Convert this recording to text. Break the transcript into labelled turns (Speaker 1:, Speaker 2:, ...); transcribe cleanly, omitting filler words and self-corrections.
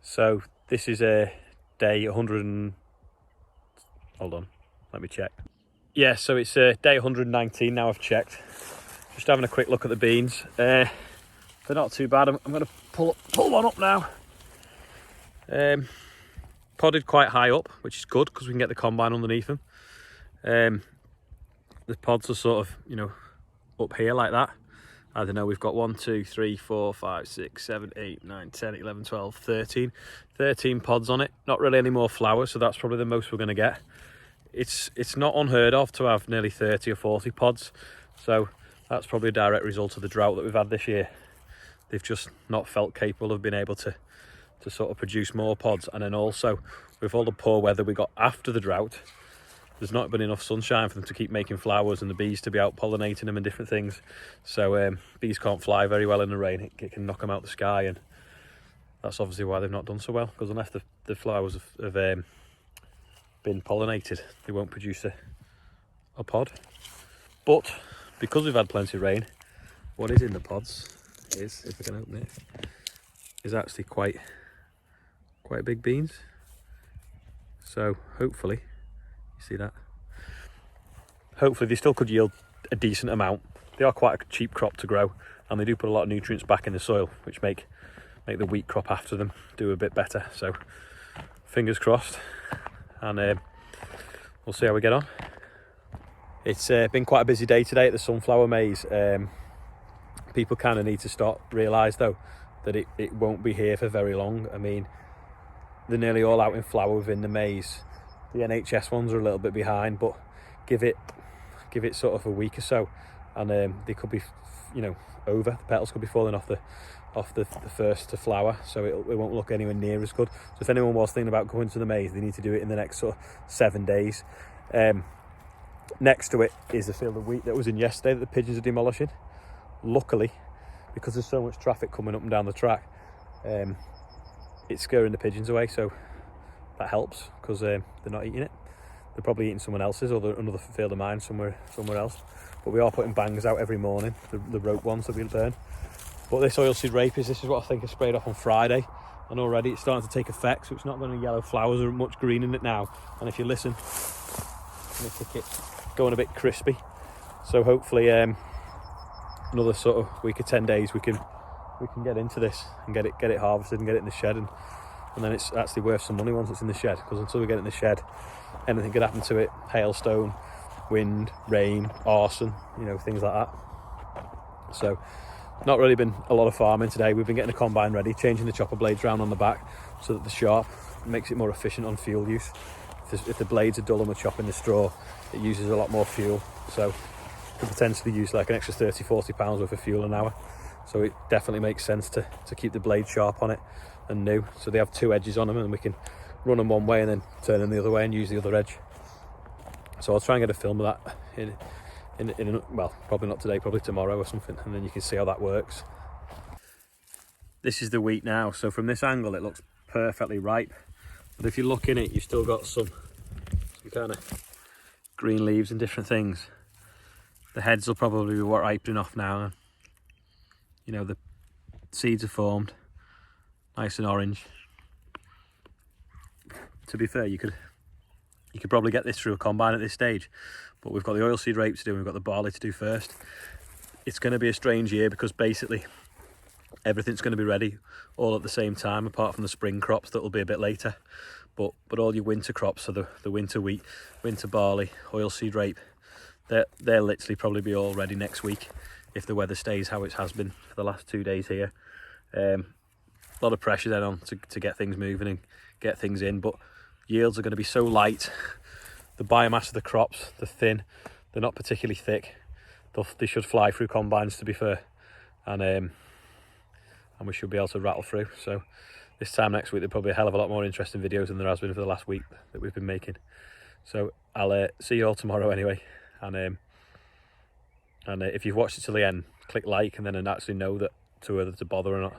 Speaker 1: So this is a day 100 and... hold on, let me check. Yeah, so it's day 119 now. I've checked. Just having a quick look at the beans. They're not too bad. I'm going to pull one up now. Podded quite high up, which is good because we can get the combine underneath them. The pods are sort of, you know, up here like that. I don't know, we've got 1, 2, 3, 4, 5, 6, 7, 8, 9, 10, 11, 12, 13 pods on it. Not really any more flowers, so that's probably the most we're going to get. It's not unheard of to have nearly 30 or 40 pods, so that's probably a direct result of the drought that we've had this year. They've just not felt capable of being able to sort of produce more pods. And then also with all the poor weather we got after the drought, there's not been enough sunshine for them to keep making flowers and the bees to be out pollinating them and different things. So bees can't fly very well in the rain. It can knock them out the sky, and that's obviously why they've not done so well, because unless the flowers have been pollinated, they won't produce a pod. But because we've had plenty of rain, what is in the pods is, if I can open it, is actually quite big beans. So hopefully, you see that? Hopefully they still could yield a decent amount. They are quite a cheap crop to grow, and they do put a lot of nutrients back in the soil, which make the wheat crop after them do a bit better. So fingers crossed, and we'll see how we get on. It's been quite a busy day today at the sunflower maze. People kind of need to realise though that it won't be here for very long. I mean, they're nearly all out in flower within the maze. The NHS ones are a little bit behind, but give it sort of a week or so, and they could be, you know, over. The petals could be falling off the first to flower, so it won't look anywhere near as good. So if anyone was thinking about going to the maze, they need to do it in the next sort of 7 days. Next to it is the field of wheat that was in yesterday that the pigeons are demolishing. Luckily, because there's so much traffic coming up and down the track, it's scaring the pigeons away, so that helps, because they're not eating it. They're probably eating someone else's, or another field of mine somewhere else. But we are putting bangs out every morning, the rope ones that we'll burn. But this oilseed rape this is what I think I sprayed off on Friday, and already it's starting to take effect, so it's not going to yellow flowers or much green in it now. And if you listen, the ticket's going a bit crispy. So hopefully another sort of week or 10 days we can get into this and get it harvested and get it in the shed, and then it's actually worth some money once it's in the shed, because until we get it in the shed, anything could happen to it. Hailstone, wind, rain, arson, you know, things like that. So not really been a lot of farming today. We've been getting the combine ready, changing the chopper blades round on the back so that they're sharp. It makes it more efficient on fuel use. If the blades are dull and we're chopping the straw, it uses a lot more fuel, so could potentially use like an extra 30-40 pounds worth of fuel an hour. So it definitely makes sense to keep the blade sharp on it and new. So they have 2 edges on them, and we can run them one way and then turn them the other way and use the other edge. So I'll try and get a film of that in well, probably not today, probably tomorrow or something, and then you can see how that works. This is the wheat now, so from this angle it looks perfectly ripe, but if you look in it, you've still got some kind of green leaves and different things. The heads will probably be ripening off now. You know, the seeds are formed, nice and orange. To be fair, you could probably get this through a combine at this stage, but we've got the oilseed rape to do, and we've got the barley to do first. It's going to be a strange year, because basically everything's going to be ready all at the same time, apart from the spring crops that will be a bit later. But all your winter crops, so the winter wheat, winter barley, oilseed rape, they'll literally probably be all ready next week if the weather stays how it has been for the last 2 days here. A lot of pressure then on to get things moving and get things in, but yields are going to be so light. The biomass of the crops, they're thin, they're not particularly thick. They should fly through combines, to be fair, and we should be able to rattle through. So this time next week there'll probably be a hell of a lot more interesting videos than there has been for the last week that we've been making. So I'll see you all tomorrow anyway, and if you've watched it till the end, click like, and then actually know that whether to bother or not.